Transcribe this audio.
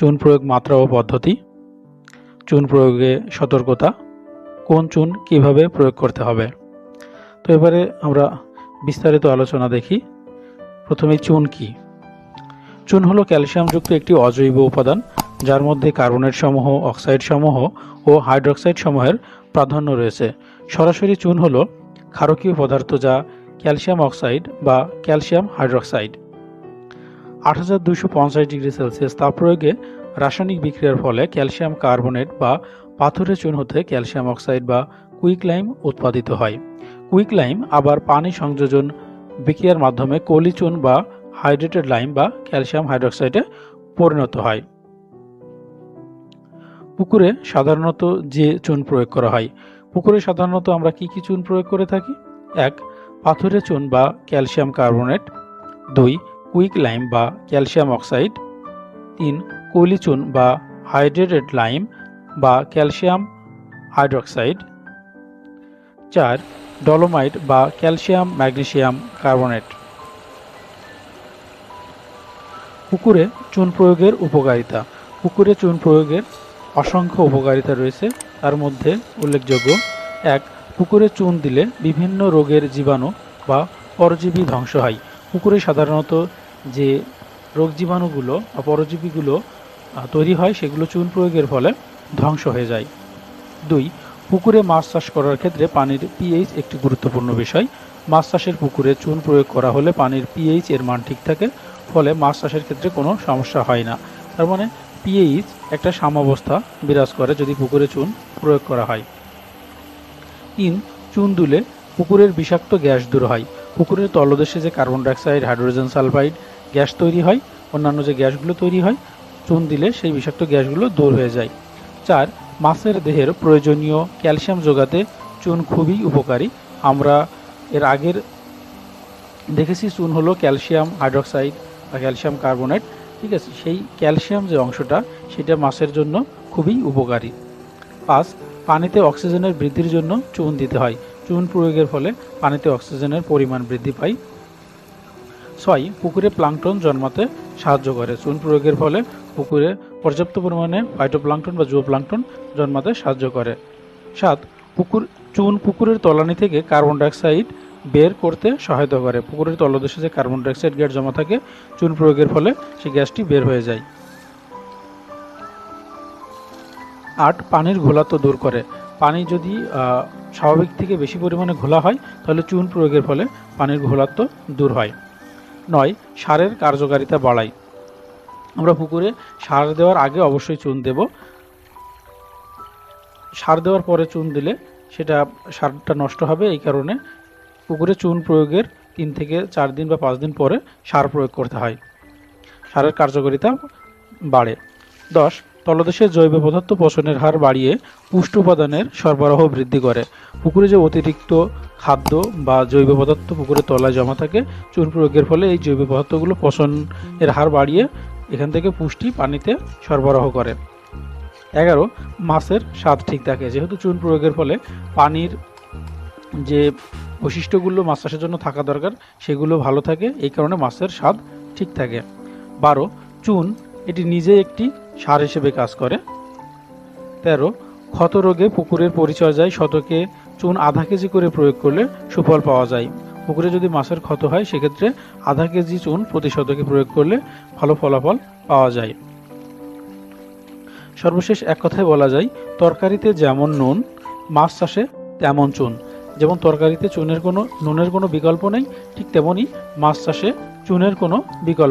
চুন প্রয়োগ মাত্রা ও পদ্ধতি, চুন প্রয়োগে সতর্কতা, কোন চুন কিভাবে প্রয়োগ করতে হবে। তো এবারে আমরা বিস্তারিত আলোচনা দেখি। প্রথমে চুন কি? চুন হলো ক্যালসিয়ামযুক্ত একটি অজৈব উপাদান, যার মধ্যে কার্বনেট সমূহ, অক্সাইড সমূহ ও হাইড্রোক্সাইড সমূহের প্রাধান্য রয়েছে। সরাসরি চুন হলো ক্ষারকীয় পদার্থ যা ক্যালসিয়াম অক্সাইড বা ক্যালসিয়াম হাইড্রোক্সাইড। 8250 ডিগ্রি সেলসিয়াস তাপ প্রয়োগে রাসায়নিক বিক্রিয়ার ফলে ক্যালসিয়াম কার্বনেট বা পাথরের চুন হতে ক্যালসিয়াম অক্সাইড বা কুইকলাইম উৎপাদিত হয়। কুইকলাইম আবার পানি সংযোজন বিক্রিয়ার মাধ্যমে কলি চুন বা হাইড্রেটেড লাইম বা ক্যালসিয়াম হাইড্রোক্সাইডে পরিণত হয়। পুকুরে সাধারণত যে চুন প্রয়োগ করা হয়। পুকুরে সাধারণত আমরা কি চুন প্রয়োগ করে থাকি? 1. পাথরের চুন বা ক্যালসিয়াম কার্বনেট। 2. কুইক লাইম বা ক্যালসিয়াম অক্সাইড। 3. কলি চুন বা হাইড্রেটেড লাইম বা ক্যালসিয়াম হাইড্রোক্সাইড। 4. ডলোমাইট বা ক্যালসিয়াম ম্যাগনেসিয়াম কার্বনেট। পুকুরে চুন প্রয়োগের উপকারিতা। পুকুরে চুন প্রয়োগের অসংখ্য উপকারিতা রয়েছে, তার মধ্যে উল্লেখযোগ্য: 1. পুকুরে চুন দিলে বিভিন্ন রোগের জীবাণু বা পরজীবী ধ্বংস হয়। পুকুরে সাধারণত যে রোগ জীবাণুগুলো বা পরজীবীগুলো তৈরি হয় সেগুলো চুন প্রয়োগের ফলে ধ্বংস হয়ে যায়। 2. পুকুরে মাছ চাষ করার ক্ষেত্রে পানির পিএইচ একটি গুরুত্বপূর্ণ বিষয়। মাছ চাষের পুকুরে চুন প্রয়োগ করা হলে পানির পিএইচ এর মান ঠিক থাকে, ফলে মাছ চাষের ক্ষেত্রে কোনো সমস্যা হয় না। তার মানে পিএইচ একটা সাম্যাবস্থা বিরাজ করে যদি পুকুরে চুন প্রয়োগ করা হয়। 3. চুন দিলে পুকুরের বিষাক্ত গ্যাস দূর হয়। পুকুরের তলদেশে যে carbon dioxide, hydrogen sulphide gas তৈরি হয়, অন্যান্য যে গ্যাসগুলো তৈরি হয়, চুন দিলে সেই বিষাক্ত গ্যাসগুলো দূর হয়ে যায়। 4. মাছের দেহের প্রয়োজনীয় ক্যালসিয়াম যোগাতে চুন খুবই উপকারী। আমরা এর আগের দেখেছি চুন হলো ক্যালসিয়াম হাইড্রোক্সাইড বা ক্যালসিয়াম কার্বনেট, ঠিক আছে? সেই ক্যালসিয়াম যে অংশটা সেটা মাছের জন্য খুবই উপকারী। 5. পানিতে অক্সিজেনের বৃদ্ধির জন্য চুন দিতে হয়। চুন প্রয়োগের ফলে পানিতে অক্সিজেনের পরিমাণ বৃদ্ধি পায়। 6. পুকুরে প্লাঙ্কটন জন্মাতে সাহায্য করে। চুন প্রয়োগের ফলে পুকুরে পর্যাপ্ত পরিমাণে ফাইটোপ্লাঙ্কটন বা জুওপ্লাঙ্কটন জন্মাতে সাহায্য করে। 7. চুন পুকুরের তলানি থেকে কার্বন ডাইঅক্সাইড বের করতে সহায়তা করে। পুকুরের তলদেশে যে কার্বন ডাইঅক্সাইড গ্যাস জমা থাকে, চুন প্রয়োগের ফলে সেই গ্যাসটি বের হয়ে যায়। 8. পানির ঘোলাত্ব দূর করে। পানি যদি স্বাভাবিক থেকে বেশি পরিমাণে ঘোলা হয় তাহলে চুন প্রয়োগের ফলে পানির ঘোলাত্ব দূর হয়। 9. সারের কার্যকারিতা বাড়ায়। আমরা পুকুরে সার দেওয়ার আগে অবশ্যই চুন দেব। সার দেওয়ার পরে চুন দিলে সেটা সারটা নষ্ট হবে, এই কারণে পুকুরে চুন প্রয়োগের 3 থেকে 4 দিন বা 5 দিন পরে সার প্রয়োগ করতে হয়। সারের কার্যকারিতা বাড়ে। 10. তলদেশের জৈব পদার্থ পচনের হার বাড়িয়ে পুষ্টি উপাদানের সরবরাহ বৃদ্ধি করে। পুকুরে যে অতিরিক্ত খাদ্য বা জৈব পদার্থ পুকুরের তলায় জমা থাকে, চুন প্রয়োগের ফলে এই জৈব পদার্থগুলো পচনের হার বাড়িয়ে এখান থেকে পুষ্টি পানিতে সরবরাহ করে। 11. মাছের স্বাদ ঠিক থাকে। যেহেতু চুন প্রয়োগের ফলে পানির যে বৈশিষ্ট্যগুলো মাছ চাষের জন্য থাকা দরকার সেগুলো ভালো থাকে, এই কারণে মাছের স্বাদ ঠিক থাকে। 12. চুন এটি নিজে একটি সার হিসেবে কাজ করে। 13. ক্ষত রোগে পুকুরের পরিচর্যায় শতকে চুন আধা কেজি করে প্রয়োগ করলে সুফল পাওয়া যায়। পুকুরে যদি মাছের ক্ষত হয় সেক্ষেত্রে আধা কেজি চুন প্রতি শতকে প্রয়োগ করলে ভালো ফলাফল পাওয়া যায়। সর্বশেষ এক কথায় বলা যায়, তরকারিতে যেমন নুন, মাছ চাষে তেমন চুন। যেমন তরকারিতে নুনের কোনো বিকল্প নেই, ঠিক তেমনি মাছ চাষে চুনের কোনো বিকল্প